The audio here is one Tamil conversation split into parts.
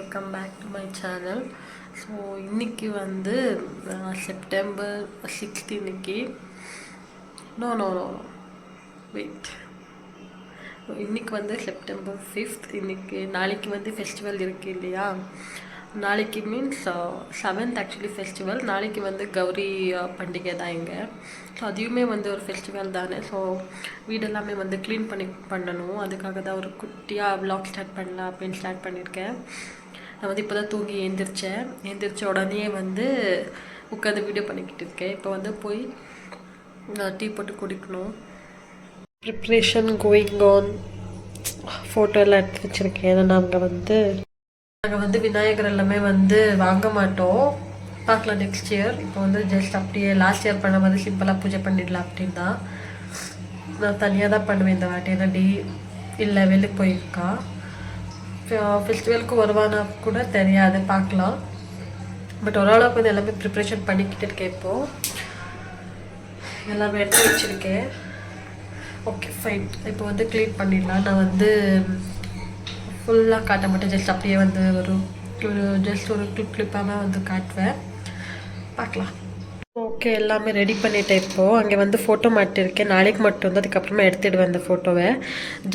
Welcome back to my channel. So இன்றைக்கி வந்து செப்டம்பர் 6 இன்னைக்கு. நோ நோ நோ வெயிட், இன்றைக்கி வந்து செப்டம்பர் 5. இன்றைக்கி நாளைக்கு வந்து ஃபெஸ்டிவல் இருக்குது இல்லையா? நாளைக்கு மீன்ஸ் 7th ஆக்சுவலி ஃபெஸ்டிவல். நாளைக்கு வந்து கௌரி பண்டிகை தான் இங்கே. ஸோ அதுவுமே வந்து ஒரு ஃபெஸ்டிவல் தானே. ஸோ வீடெல்லாமே வந்து க்ளீன் பண்ணணும். அதுக்காக தான் ஒரு குட்டியாக வ்ளாக் ஸ்டார்ட் பண்ணலாம் அப்படின்னு ஸ்டார்ட் பண்ணியிருக்கேன். நான் வந்து இப்போ தான் தூங்கி எழுந்திரிச்ச உடனே வந்து உட்காந்து வீடியோ பண்ணிக்கிட்டு இருக்கேன். இப்போ வந்து போய் டீ போட்டு குடிக்கணும். Preparation going on. ஃபோட்டோ எல்லாம் எடுத்து வச்சுருக்கேன். ஏன்னா நாங்கள் வந்து விநாயகர் எல்லாமே வந்து வாங்க மாட்டோம். பார்க்கலாம் நெக்ஸ்ட் இயர். இப்போ வந்து ஜஸ்ட் அப்படியே லாஸ்ட் இயர் பண்ண மாதிரி சிம்பிளாக பூஜை பண்ணிடலாம் அப்படின்னு தான். நான் தனியாக தான் பண்ணுவேன் இந்த வாட்டி. ஏன்னா இல்லை வெளியே போயிருக்கா. ஃபெஸ்டிவலுக்கு வருவானா கூட தெரியாது, பார்க்கலாம். பட் ஓரளவுக்கு வந்து எல்லாமே ப்ரிப்ரேஷன் பண்ணிக்கிட்டு இருக்கேன். இப்போது எல்லாமே எடுத்து வச்சுருக்கேன். Okay fine. இப்போ வந்து க்ளீன் பண்ணிடலாம். நான் வந்து ஃபுல்லாக காட்ட மாட்டேன். ஜஸ்ட் அப்படியே வந்து ஒரு கிளிப்பாக வந்து காட்டுவேன். பார்க்கலாம். ஓகே, எல்லாமே ரெடி பண்ணிட்டேன். இப்போது அங்கே வந்து ஃபோட்டோ மாட்டிருக்கேன். நாளைக்கு மட்டும் வந்து அதுக்கப்புறமா எடுத்துடுவேன் அந்த ஃபோட்டோவை.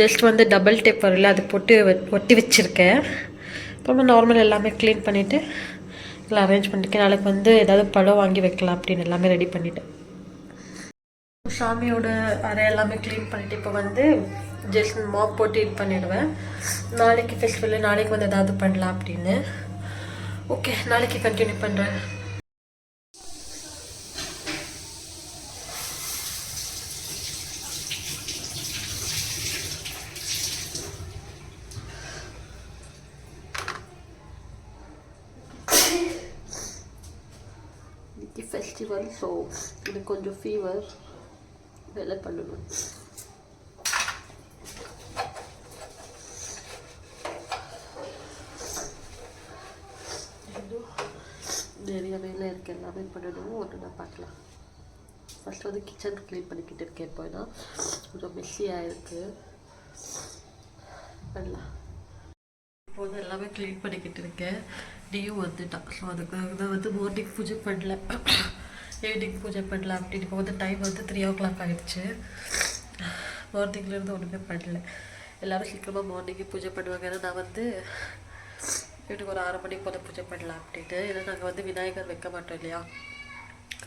ஜஸ்ட் வந்து டபுள் டேப் வரல, அது போட்டு ஒட்டி வச்சுருக்கேன். அப்புறமா நார்மல் எல்லாமே க்ளீன் பண்ணிவிட்டு எல்லாம் அரேஞ்ச் பண்ணியிருக்கேன். நாளைக்கு வந்து ஏதாவது பழம் வாங்கி வைக்கலாம் அப்படின்னு எல்லாமே ரெடி பண்ணிவிட்டேன். சாமியோட அறை எல்லாமே க்ளீன் பண்ணிவிட்டு இப்போ வந்து ஜஸ்ட் மாப் போட்டு இது பண்ணிவிடுவேன். நாளைக்கு ஃபெஸ்டிவல், நாளைக்கு வந்து ஏதாவது பண்ணலாம் அப்படின்னு. ஓகே, நாளைக்கு கண்டினியூ பண்ணுறேன். ஃபெஸ்டிவல், ஸோ எனக்கு கொஞ்சம் ஃபீவர், வேலை பண்ணணும். நிறைய வேலை இருக்குது, எல்லாமே பண்ணணும். ஒன்று நான் பார்க்கலாம். ஃபஸ்ட்டு வந்து கிச்சன் க்ளீன் பண்ணிக்கிட்டு இருக்கேன். இப்போ தான் கொஞ்சம் மெஸ்ஸியாக இருக்குது, பண்ணலாம். இப்போ வந்து எல்லாமே க்ளீன் பண்ணிக்கிட்டு இருக்கேன். டியும் வந்துட்டான். ஸோ அதுக்காக தான் வந்து மார்னிங் பூஜை பண்ணல, ஈவினிங் பூஜை பண்ணலாம் அப்படின்னு. இப்போ வந்து டைம் வந்து 3 o'clock ஆகிடுச்சு. மார்னிங்லேருந்து ஒன்றுமே பண்ணல. எல்லோரும் சீக்கிரமாக மார்னிங்கே பூஜை பண்ணுவாங்க. ஏன்னா நான் வந்து வீட்டுக்கு ஒரு 6 மணிக்கு போல பூஜை பண்ணலாம் அப்படின்ட்டு. ஏன்னா நாங்கள் வந்து விநாயகர் வைக்க மாட்டோம் இல்லையா,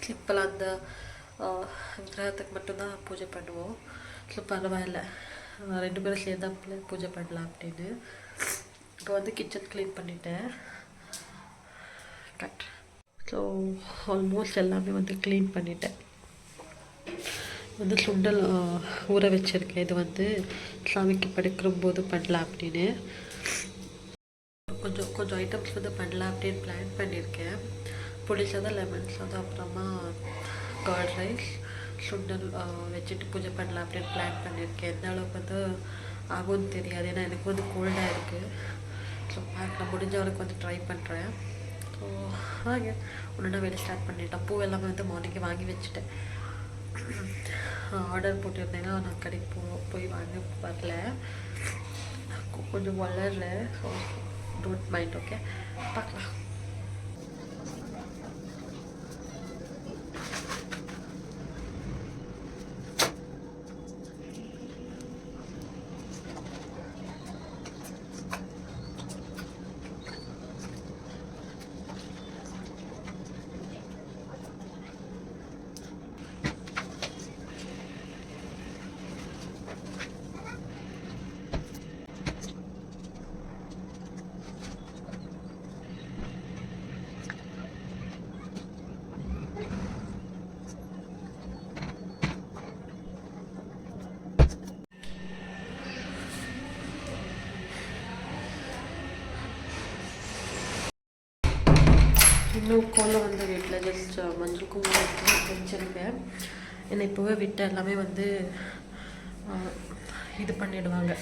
சிம்பிளாக அந்த விக்கிரகத்துக்கு மட்டும்தான் பூஜை பண்ணுவோம். ஸோ பரவாயில்ல, 2 பேரும் சேர்ந்து பூஜை பண்ணலாம் அப்படின்னு. இப்போ வந்து கிச்சன் க்ளீன் பண்ணிட்டேன். கட். ஸோ ஆல்மோஸ்ட் எல்லாமே வந்து க்ளீன் பண்ணிட்டேன். வந்து சுண்டல் ஊற வச்சுருக்கேன். இது வந்து சாமிக்கு படுக்கிற போது பண்ணலாம் அப்படின்னு. கொஞ்சம் ஐட்டம்ஸ் வந்து பண்ணலாம் அப்படின்னு பிளான் பண்ணியிருக்கேன். புளி சாதம், லெமன் சாதம், அப்புறமா கர்ட் ரைஸ், சுண்டல் வச்சுட்டு பூஜை பண்ணலாம் அப்படின்னு பிளான் பண்ணியிருக்கேன். எந்த அளவுக்கு வந்து ஆகும்னு தெரியாது. ஏன்னா எனக்கு வந்து கோல்டாக இருக்குது. ஸோ நான் முடிஞ்சவளுக்கு வந்து ட்ரை பண்ணுறேன். ஸோ வாங்க ஒன்று வெளியே ஸ்டார்ட் பண்ணிட்டேன். பூ எல்லாமே வந்து மார்னிங்கே வாங்கி வச்சுட்டேன். ஆர்டர் போட்டிருந்தேன்னா நான் கடைக்கு போய் வாங்க வரல, கொஞ்சம் வளரல. So don't mind. ஓகே, பார்க்கலாம். இன்னும் கோலம் வந்து வீட்டில் ஜஸ்ட் மஞ்சள் குங்குமம் வச்சுருக்கேன். என்னை இப்போவே விட்டு எல்லாமே வந்து இது பண்ணிவிடுவாங்க.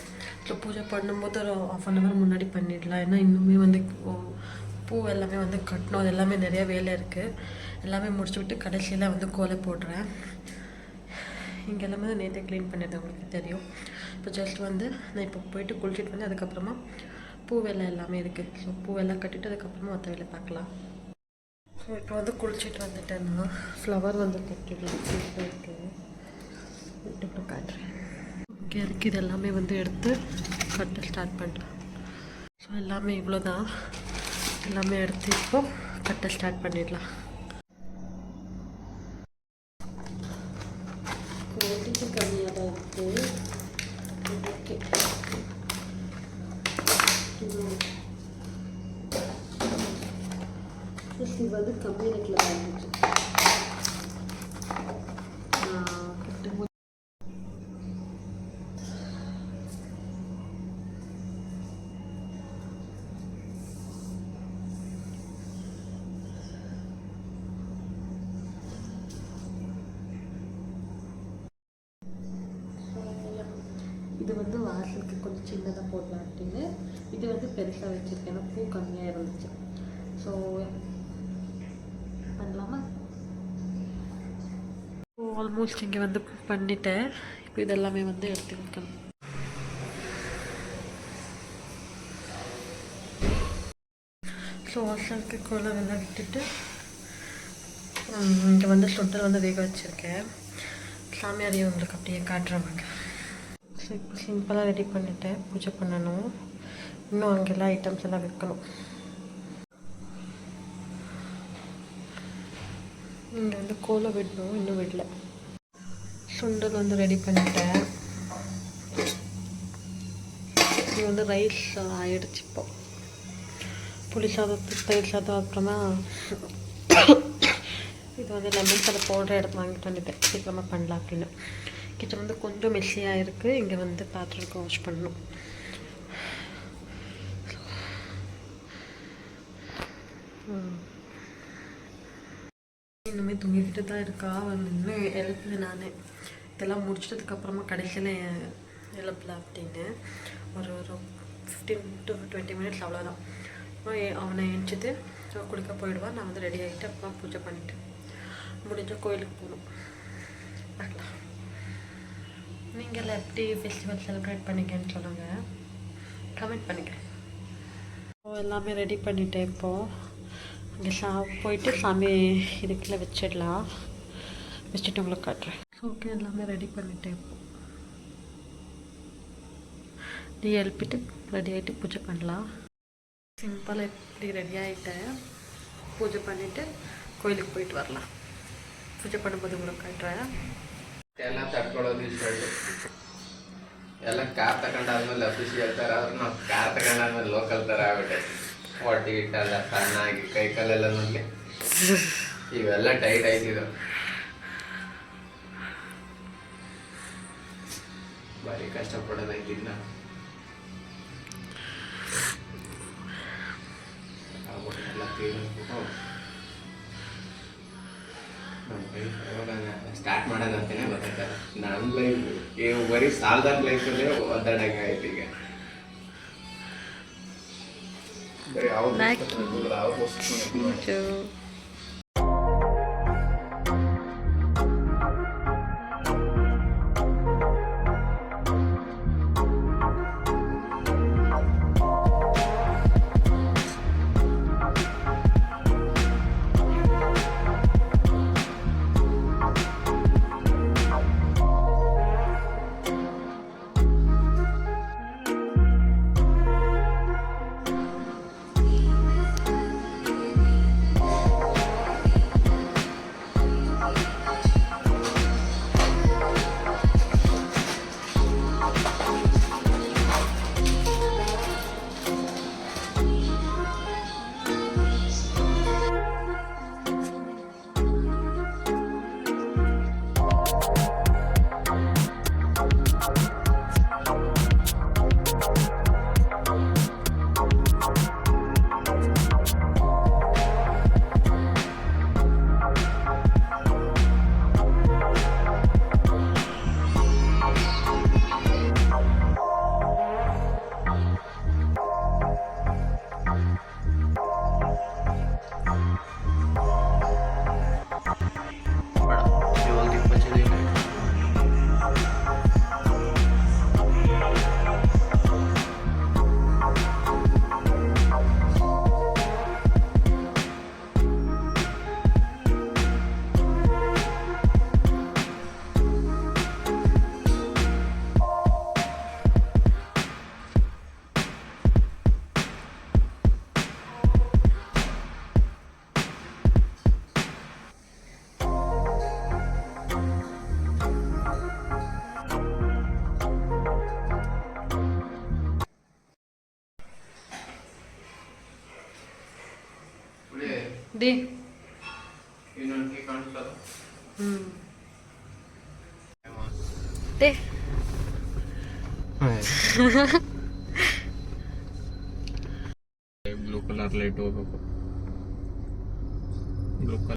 ஸோ பூஜை பண்ணும்போது ஒரு 1/2 hour முன்னாடி பண்ணிடலாம். ஏன்னா இன்னுமே வந்து பூ எல்லாமே வந்து கட்டணும். அது எல்லாமே நிறைய வேலை இருக்குது. எல்லாமே முடிச்சு விட்டு கடைசியில் வந்து கோலம் போடுறேன். இங்கே எல்லாமே நேற்று க்ளீன் பண்ணிடுறேன், உங்களுக்கு தெரியும். இப்போ ஜஸ்ட் வந்து நான் இப்போ போயிட்டு குளிச்சுட்டு வந்து அதுக்கப்புறமா பூ வேலை எல்லாமே இருக்குது. ஸோ பூவெல்லாம் கட்டிட்டு அதுக்கப்புறமா மற்ற வேலை பார்க்கலாம். ஸோ இப்போ வந்து குளிச்சுட்டு வந்துட்டேன்னா ஃப்ளவர் வந்து கட்டிடலாம் இருக்குது விட்டு காட்டுறேன். இங்கே இருக்குது, இது எல்லாமே வந்து எடுத்து கட்ட ஸ்டார்ட் பண்ணலாம். ஸோ எல்லாமே இவ்வளோ தான், எல்லாமே எடுத்து இப்போ கட்ட ஸ்டார்ட் பண்ணிடலாம். குவாலிட்டி கம்மியாக தான் இருக்குது. ஓகே, இது வந்து கம்மி ரேட்டில் தான் இருந்துச்சு. இது வந்து வாசலுக்கு கொஞ்சம் சின்னதாக போடலாம் அப்படின்னு, இது வந்து பெருசாக வச்சுருக்கேன், ஏன்னா பூ கம்மியாக இருந்துச்சு. ஸோ பண்ணலாமா? ஆல்மோஸ்ட் இங்கே வந்து பண்ணிட்டேன். இப்போ இதெல்லாமே வந்து எடுத்து வைக்கணும். ஸோ வாசலுக்கு கோலம் எல்லாம் விட்டுட்டு இங்கே வந்து சுண்டல் வந்து வேக வச்சுருக்கேன். சாமியாரையும் உங்களுக்கு அப்படியே காட்டுறவாங்க. ஸோ இப்போ சிம்பிளாக ரெடி பண்ணிவிட்டேன். பூஜை பண்ணணும். இன்னும் அங்கெல்லாம் ஐட்டம்ஸ் எல்லாம் வைக்கணும். இங்கே வந்து கோலம் விடணும், இன்னும் விடல. சுண்டல் வந்து ரெடி பண்ணிட்டேன். இது வந்து ரைஸ் ஆயிடுச்சு. இப்போ புளி சாதத்துக்கு தயிர் சாதம், அப்புறமா இது வந்து லெமன் சாதம் பவுடர் எடுத்து வாங்கிட்டு வந்துட்டேன் சீக்கிரமாக பண்ணலாம் அப்படின்னு. கிச்சன் வந்து கொஞ்சம் மெஸ்ஸியாக இருக்குது. இங்கே வந்து பாத்திரத்துக்கு வாஷ் பண்ணணும். இன்னுமே தூங்கிக்கிட்டு தான் இருக்கா. வந்து இன்னும் எழுப்புல நான் இதெல்லாம் முடிச்சிட்டதுக்கப்புறமா கடைசியில் எழுப்பல அப்படின்னு ஒரு 15 to 20 minutes அவ்வளோதான். அவனை எழுந்திரிச்சிட்டு குளிக்க போயிடுவான். நான் வந்து ரெடி ஆகிட்டு அப்புறம் பூஜை பண்ணிவிட்டு முடிஞ்சால் கோயிலுக்கு போகணும். பார்க்கலாம். நீங்கள் எப்படி ஃபெஸ்டிவல் செலிப்ரேட் பண்ணிக்கன்னு சொல்லுங்கள், கமெண்ட் பண்ணுங்கள். எல்லாமே ரெடி பண்ணிட்டேன். இப்போது இங்கே போயிட்டு சாமி இதுக்குள்ளே வச்சிடலாம். வச்சுட்டு உங்களுக்கு காட்டுறேன். ஓகே, எல்லாமே ரெடி பண்ணிட்டேன். இப்போ நீ எழுப்பிட்டு ரெடி ஆகிட்டு பூஜை பண்ணலாம். சிம்பிளாக எப்படி ரெடி ஆகிட்டேன். பூஜை பண்ணிவிட்டு கோயிலுக்கு போயிட்டு வரலாம். பூಜೆ பண்ணும்போது உங்களுக்கு ಕಾಟ್ರೆ ಎಲ್ಲ ತಡ್ಕೊಳ್ಳೋದು ಇಷ್ಟ ಎಲ್ಲ ಕಾರ್ ತಗೊಂಡಾದ್ಮೇಲೆ ಅಫಿಷಿಯಲ್ ಹೇಳ್ತಾರೆ. ಆದ್ರೆ ನಾವು ಕಾರ್ ತಗೊಂಡಾದ್ಮೇಲೆ ಲೋಕಲ್ ಥರ ಆಗ್ಬಿಟ್ಟೆ. ಹೊಟ್ಟೆ ಇಟ್ಟಲ್ಲ ಸಣ್ಣಾಗಿ ಕೈ ಕಾಲೆಲ್ಲ ಮೊದಲೇ ಇವೆಲ್ಲ ಟೈಟ್ ಆಯ್ತಿದ್ದು. ಭಾರಿ ಕಷ್ಟಪಡೋದಾಯ್ತಿದ್ನ ಎಲ್ಲ ಕ್ಲೀನ್ ಸ್ಟಾರ್ಟ್ ಮಾಡೋದಂತೇನೆ ಗೊತ್ತಾಗ್ತಾರೆ. ನಮ್ಮ ಲೈಫ್ ಈಗ ಬರೀ ಸಾಲದಾರ ಲೈಫಲ್ಲೇ ಒದ್ದಾಡಂಗೆ ಆಯ್ತು. ಈಗ ಬರೀ ಅವ್ರು ಡಿ ಇನ್ನೊಂದು ಕಾಣಿಸ್ತದ ಡಿ ಬ್ಲೂ ಕಲರ್ ಲೈಟ್ ಹೋಗ್ಬೇಕು ಬ್ಲೂ ಕಲರ್